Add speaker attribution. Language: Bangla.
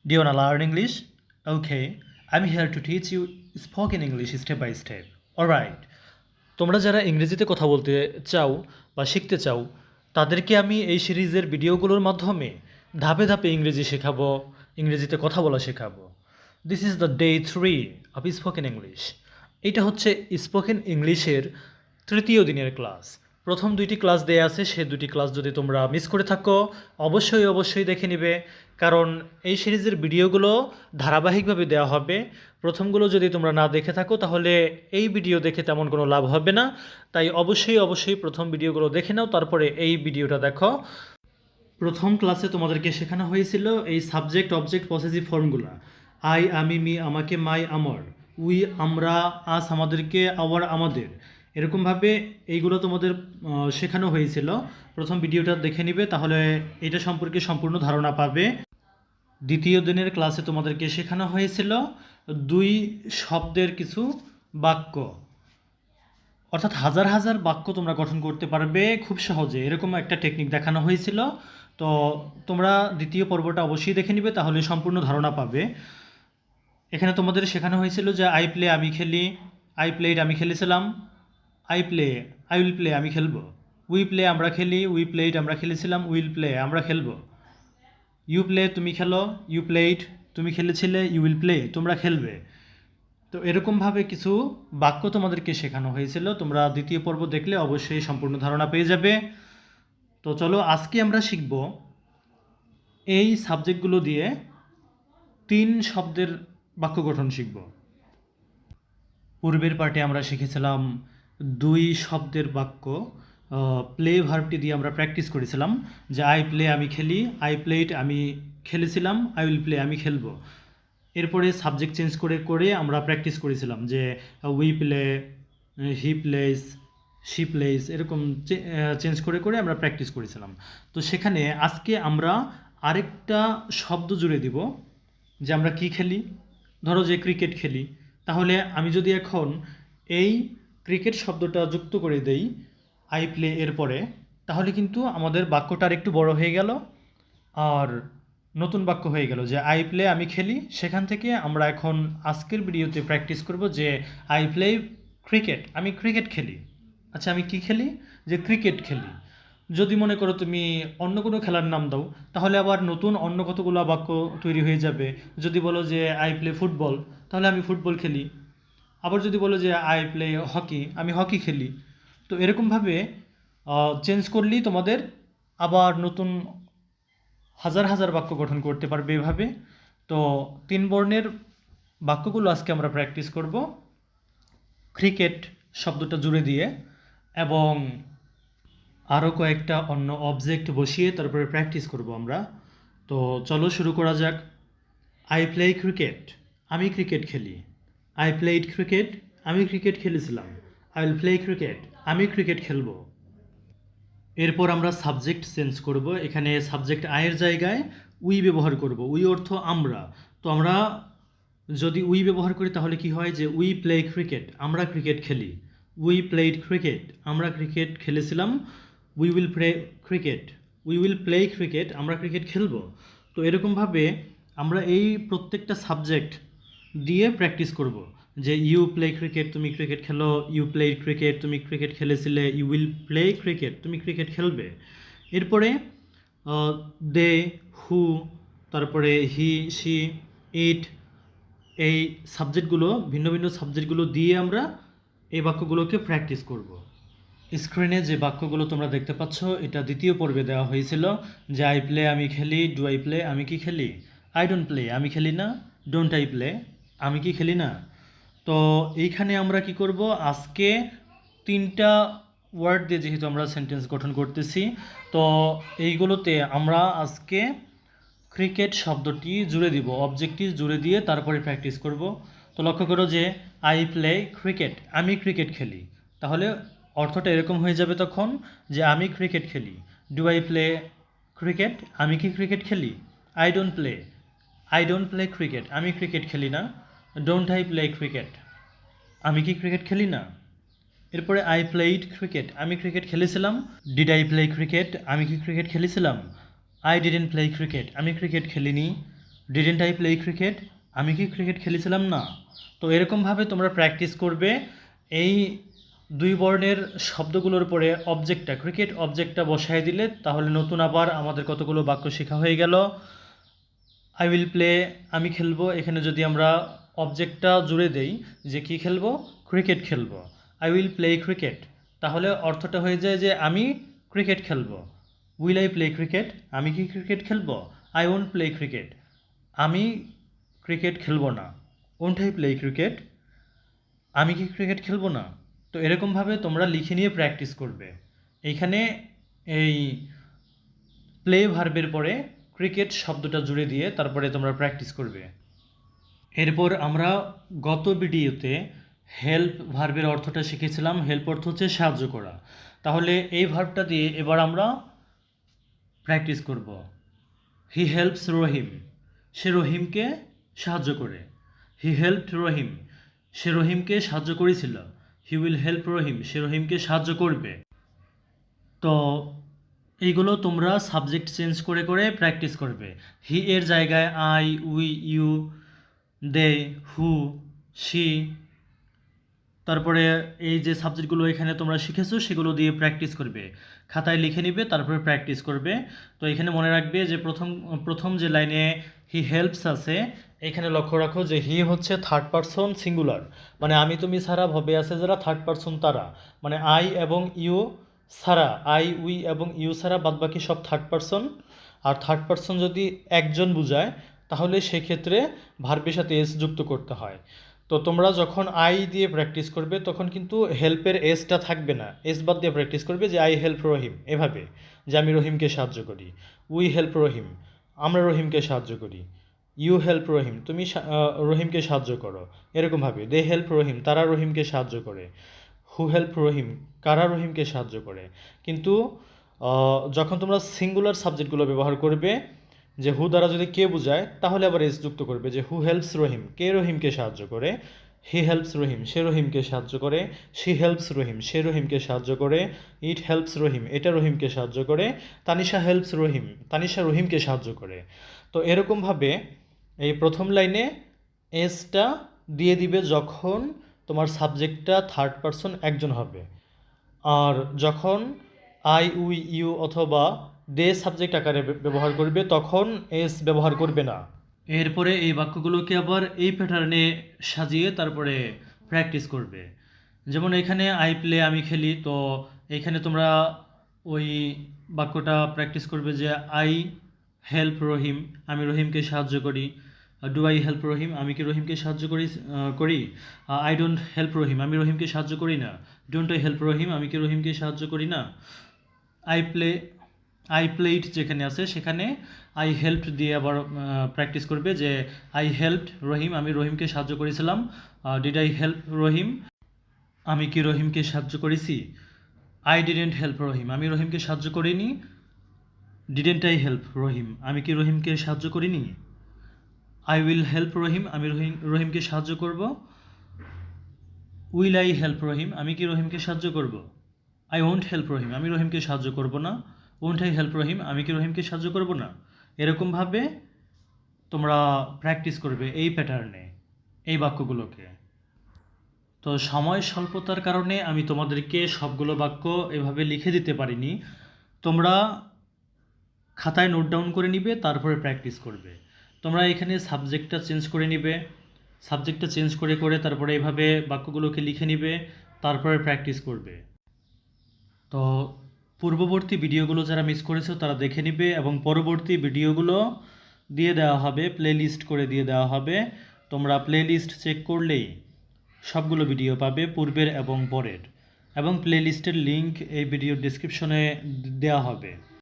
Speaker 1: Do you wanna learn English? Okay, I'm here to teach you spoken English step by step. Alright. তোমরা যারা ইংরেজিতে কথা বলতে চাও বা শিখতে চাও তাদেরকে আমি এই সিরিজের ভিডিওগুলোর মাধ্যমে ধাপে ধাপে ইংরেজি শেখাবো, ইংরেজিতে কথা বলা শেখাবো। This is the day 3 of spoken English. এটা হচ্ছে স্পোকেন ইংলিশের তৃতীয় দিনের ক্লাস। প্রথম দুইটি ক্লাস দেয়া আছে, সে দুটি ক্লাস যদি তোমরা মিস করে থাকো অবশ্যই দেখে নিবে, কারণ এই সিরিজের ভিডিওগুলো ধারাবাহিকভাবে দেওয়া হবে। প্রথমগুলো যদি তোমরা না দেখে থাকো তাহলে এই ভিডিও দেখে তেমন কোনো লাভ হবে না, তাই অবশ্যই প্রথম ভিডিওগুলো দেখে নাও, তারপরে এই ভিডিওটা দেখো। প্রথম ক্লাসে তোমাদেরকে শেখানো হয়েছিল এই সাবজেক্ট অবজেক্ট পসেসিভ ফর্মগুলো। আই, আমি, মি, আমাকে, মাই, আমার, উই, আমরা, আস, আমাদেরকে, আওয়ার, আমাদের, এরকমভাবে এইগুলো তোমাদের শেখানো হয়েছিল। প্রথম ভিডিওটা দেখে নিবে, তাহলে এটা সম্পর্কে সম্পূর্ণ ধারণা পাবে। দ্বিতীয় দিনের ক্লাসে তোমাদেরকে শেখানো হয়েছিল দুই শব্দের কিছু বাক্য, অর্থাৎ হাজার হাজার বাক্য তোমরা গঠন করতে পারবে খুব সহজে, এরকম একটা টেকনিক দেখানো হয়েছিল। তো তোমরা দ্বিতীয় পর্বটা অবশ্যই দেখে নিবে, তাহলে সম্পূর্ণ ধারণা পাবে। এখানে তোমাদের শেখানো হয়েছিল যে আই প্লে, আমি খেলি, আই প্লেড, আমি খেলেছিলাম, I play, I will play, আমি খেলবো, উই প্লে, আমরা খেলি, উই প্লেড, আমরা খেলেছিলাম, উইল প্লে, আমরা খেলবো, ইউ প্লে, তুমি খেলো, ইউ প্লেড, তুমি খেলেছিলে, ইউ উইল প্লে, তোমরা খেলবে। তো এরকমভাবে কিছু বাক্য তোমাদেরকে শেখানো হয়েছিল, তোমরা দ্বিতীয় পর্ব দেখলে অবশ্যই সম্পূর্ণ ধারণা পেয়ে যাবে। তো চলো আজকে আমরা শিখব এই সাবজেক্টগুলো দিয়ে 3 শব্দের বাক্য গঠন শিখব। পূর্বের পার্টে আমরা শিখেছিলাম 2 শব্দের বাক্য, প্লে ভার্বটি দিয়ে আমরা প্র্যাকটিস করেছিলাম যে আই প্লে, আমি খেলি, আই প্লেড, আমি খেলেছিলাম, আই উইল প্লে, আমি খেলবো। এরপরে সাবজেক্ট চেঞ্জ করে আমরা প্র্যাকটিস করেছিলাম যে we play, he plays, she place, এরকম চেঞ্জ করে আমরা প্র্যাকটিস করেছিলাম। তো সেখানে আজকে আমরা আরেকটা শব্দ জুড়ে দিব যে আমরা কি খেলি। ধরো যে ক্রিকেট খেলি, তাহলে আমি যদি এখন এই ক্রিকেট শব্দটা যুক্ত করে দেই আই প্লে এর পরে, তাহলে কিন্তু আমাদের বাক্যটা আরেকটু বড় হয়ে গেল আর নতুন বাক্য হয়ে গেল যে আই প্লে, আমি খেলি। সেখান থেকে আমরা এখন আজকের ভিডিওতে প্র্যাকটিস করব যে আই প্লে ক্রিকেট, আমি ক্রিকেট খেলি। আচ্ছা, আমি কি খেলি? যে ক্রিকেট খেলি। যদি মনে করো তুমি অন্য কোনো খেলার নাম দাও, তাহলে আবার নতুন অন্য কতগুলো বাক্য তৈরি হয়ে যাবে। যদি বলো যে আই প্লে ফুটবল, তাহলে আমি ফুটবল খেলি। আবার যদি বলো যে আই প্লে হকি, আমি হকি খেলি। তো এরকমভাবে চেঞ্জ করলেই তোমাদের আবার নতুন হাজার হাজার বাক্য গঠন করতে পারবে এভাবে। তো 3 বর্ণের বাক্যগুলো আজকে আমরা প্র্যাকটিস করব ক্রিকেট শব্দটা জুড়ে দিয়ে, এবং আরও কয়েকটা অন্য অবজেক্ট বসিয়ে তারপরে প্র্যাকটিস করব আমরা। তো চলো শুরু করা যাক। আই প্লে ক্রিকেট, আমি ক্রিকেট খেলি। আই প্লেড ক্রিকেট, আমি ক্রিকেট খেলেছিলাম। আই উইল প্লে ক্রিকেট, আমি ক্রিকেট খেলবো। এরপর আমরা সাবজেক্ট চেঞ্জ করব। এখানে সাবজেক্ট আয়ের জায়গায় উই ব্যবহার করব। উই অর্থ আমরা। তো আমরা যদি উই ব্যবহার করি তাহলে কি হয় যে উই প্লে ক্রিকেট, আমরা ক্রিকেট খেলি। উই প্লেড ক্রিকেট, আমরা ক্রিকেট খেলেছিলাম। We will play cricket, we will play cricket, আমরা ক্রিকেট খেলবো। তো এরকমভাবে আমরা এই প্রত্যেকটা সাবজেক্ট দিয়ে প্র্যাকটিস করব যে ইউ প্লে ক্রিকেট, তুমি ক্রিকেট খেলো, ইউ প্লে ক্রিকেট, তুমি ক্রিকেট খেলেছিলে, ইউ উইল প্লে ক্রিকেট, তুমি ক্রিকেট খেলবে। এরপরে দে, হু, তারপরে হি, শি, ইট, এই সাবজেক্টগুলো, ভিন্ন ভিন্ন সাবজেক্টগুলো দিয়ে আমরা এই বাক্যগুলোকে প্র্যাকটিস করব। স্ক্রিনে যে বাক্যগুলো তোমরা দেখতে পাচ্ছ এটা দ্বিতীয় পর্বে দেওয়া হয়েছিল যে আই প্লে, আমি খেলি, ডু আই প্লে, আমি কি খেলি, আই ডোন্ট প্লে, আমি খেলি না, ডোন্ট আই প্লে, আমি কি খেলি না। তো এইখানে আমরা কি করব, আজকে 3টা ওয়ার্ড দিয়ে যেহেতু আমরা সেন্টেন্স গঠন করতেছি, তো এইগুলোতে আমরা আজকে ক্রিকেট শব্দটি জুড়ে দিব, অবজেক্টটি জুড়ে দিয়ে তারপরে প্র্যাকটিস করব। তো লক্ষ্য করো যে আই প্লে ক্রিকেট, আমি ক্রিকেট খেলি, তাহলে অর্থটা এরকম হয়ে যাবে তখন যে আমি ক্রিকেট খেলি। ডু আই প্লে ক্রিকেট, আমি কি ক্রিকেট খেলি। I don't play, I don't play cricket, আমি ক্রিকেট খেলি না। ডোন্ট আই প্লে ক্রিকেট, আমি কি ক্রিকেট খেলি না। এরপরে আই প্লেইড ক্রিকেট, আমি ক্রিকেট খেলেছিলাম। ডিড আই প্লে ক্রিকেট, আমি কি ক্রিকেট খেলেছিলাম। আই ডিডেন্ট প্লে ক্রিকেট, আমি ক্রিকেট খেলিনি। ডিডেন্ট আই প্লে ক্রিকেট, আমি কি ক্রিকেট খেলেছিলাম না? তো এরকমভাবে তোমরা প্র্যাকটিস করবে এই দুই বর্ণের শব্দগুলোর উপরে অবজেক্টটা, ক্রিকেট অবজেক্টটা বসায় দিলে তাহলে নতুন আবার আমাদের কতগুলো বাক্য শেখা হয়ে গেল। আই উইল প্লে, আমি খেলবো, এখানে যদি আমরা অবজেক্টটা জুড়ে দেই যে কি খেলবো, ক্রিকেট খেলবো, আই উইল প্লে ক্রিকেট, তাহলে অর্থটা হয়ে যায় যে আমি ক্রিকেট খেলবো। উইল আই প্লে ক্রিকেট, আমি কি ক্রিকেট খেলবো? আই ওন্ট প্লে ক্রিকেট, আমি ক্রিকেট খেলবো না। ওন্ট আই প্লে ক্রিকেট, আমি কি ক্রিকেট খেলবো না? তো এরকমভাবে তোমরা লিখে নিয়ে প্র্যাকটিস করবে। এইখানে এই প্লে ভার্বের পরে ক্রিকেট শব্দটা জুড়ে দিয়ে তারপরে তোমরা প্র্যাকটিস করবে। এরপর আমরা গত ভিডিওতে হেল্প ভার্বের অর্থটা শিখেছিলাম। হেল্প অর্থ হচ্ছে সাহায্য করা। তাহলে এই ভার্বটা দিয়ে এবার আমরা প্র্যাকটিস করব। হি হেল্পস রহিম, সে রহিমকে সাহায্য করে। হি হেল্পড রহিম, সে রহিমকে সাহায্য করেছিল। হি উইল হেল্প রহিম, সে রহিমকে সাহায্য করবে। তো এইগুলো তোমরা সাবজেক্ট চেঞ্জ করে করে প্র্যাকটিস করবে। হি এর জায়গায় I, we, you, they, who, she, তারপরে এই যে সাবজেক্টগুলো এখানে তোমরা শিখেছো সেগুলো দিয়ে প্র্যাকটিস করবে। খাতায় লিখে নিবে, তারপরে প্র্যাকটিস করবে। তো এখানে মনে রাখবে যে প্রথম যে লাইনে হি হেল্পস আছে, এখানে লক্ষ্য রাখো যে হি হচ্ছে থার্ড পারসন সিঙ্গুলার, মানে আমি তুমি ছাড়া ভাবে আছে যারা থার্ড পারসন তারা, মানে আই এবং ইউ ছাড়া, আই, উই এবং ইউ ছাড়া বাদবাকি সব থার্ড পারসন। আর থার্ড পারসন যদি একজন বোঝায় তাহলে সেক্ষেত্রে ভার্বের সাথে এস যুক্ত করতে হয়। তো তোমরা যখন আই দিয়ে প্র্যাকটিস করবে তখন কিন্তু হেল্পের এসটা থাকবে না, এস বাদ দিয়ে প্র্যাকটিস করবে যে আই হেল্প রহিম, এভাবে যে আমি রহিমকে সাহায্য করি। উই হেল্প রহিম, আমরা রহিমকে সাহায্য করি। ইউ হেল্প রহিম, তুমি রহিমকে সাহায্য করো, এরকমভাবে। দে হেল্প রহিম, তারা রহিমকে সাহায্য করে। হু হেল্প রহিম, কারা রহিমকে সাহায্য করে। কিন্তু যখন তোমরা সিঙ্গুলার সাবজেক্টগুলো ব্যবহার করবে, যে হু দ্বারা যদি কে বোঝায় তাহলে আবার এস যুক্ত করবে, যে হু হেল্পস রহিম, কে রহিমকে সাহায্য করে। হি হেল্পস রহিম, সে রহিমকে সাহায্য করে। শি হেল্পস রহিম, সে রহিমকে সাহায্য করে। ইট হেল্পস রহিম, এটা রহিমকে সাহায্য করে। তানিশা হেল্পস রহিম, তানিশা রহিমকে সাহায্য করে। তো এরকমভাবে এই প্রথম লাইনে এসটা দিয়ে দিবে যখন তোমার সাবজেক্টটা থার্ড পারসন একজন হবে। আর যখন আই, উই, ইউ অথবা দে সাবজেক্ট আকারে ব্যবহার করবে তখন এস ব্যবহার করবে না। এরপরে এই বাক্যগুলোকে আবার এই প্যাটার্নে সাজিয়ে তারপরে প্র্যাকটিস করবে। যেমন এখানে আই প্লে, আমি খেলি, তো এখানে তোমরা ওই বাক্যটা প্র্যাকটিস করবে যে আই হেল্প রহিম, আমি রহিমকে সাহায্য করি। ডু আই হেল্প রহিম, আমি কি রহিমকে সাহায্য করি। আই ডোন্ট হেল্প রহিম, আমি রহিমকে সাহায্য করি না। ডোন্ট আই হেল্প রহিম, আমি কি রহিমকে সাহায্য করি না। আই প্লেড যেখানে আছে সেখানে আই হেল্পড দিয়ে আবার প্র্যাকটিস করবে যে আই হেল্পড রহিম, আমি রহিমকে সাহায্য করেছিলাম। ডিড আই হেল্প রহিম, আমি কি রহিমকে সাহায্য করেছি। আই ডিডেন্ট হেল্প রহিম, আমি রহিমকে সাহায্য করিনি। ডিডেন্ট আই হেল্প রহিম, আমি কি রহিমকে সাহায্য করিনি। আই উইল হেল্প রহিম, আমি রহিমকে সাহায্য করব। উইল আই হেল্প রহিম, আমি কি রহিমকে সাহায্য করব। আই ওন্ট হেল্প রহিম, আমি রহিমকে সাহায্য করব না। ওন্ট আই হেল্প রহিম, আমি কি রহিমকে সাহায্য করব না। এরকমভাবে তোমরা প্র্যাকটিস করবে এই প্যাটার্নে এই বাক্যগুলোকে। তো সময় স্বল্পতার কারণে আমি তোমাদেরকে সবগুলো বাক্য এভাবে লিখে দিতে পারিনি। তোমরা খাতায় নোট ডাউন করে নিবে, তারপরে প্র্যাকটিস করবে। তোমরা এখানে সাবজেক্টটা চেঞ্জ করে নিবে, সাবজেক্টটা চেঞ্জ করে করে তারপরে এভাবে বাক্যগুলোকে লিখে নিবে, তারপরে প্র্যাকটিস করবে। তো পূর্ববর্তী ভিডিওগুলো যারা মিস করেছো তারা দেখে নিবে এবং পরবর্তী ভিডিওগুলো দিয়ে দেওয়া হবে, প্লে লিস্ট করে দিয়ে দেওয়া হবে। তোমরা প্লে লিস্ট চেক করলেই সবগুলো ভিডিও পাবে, পূর্বের এবং পরের, এবং প্লে লিস্টের লিঙ্ক এই ভিডিওর ডেসক্রিপশনে দেওয়া হবে।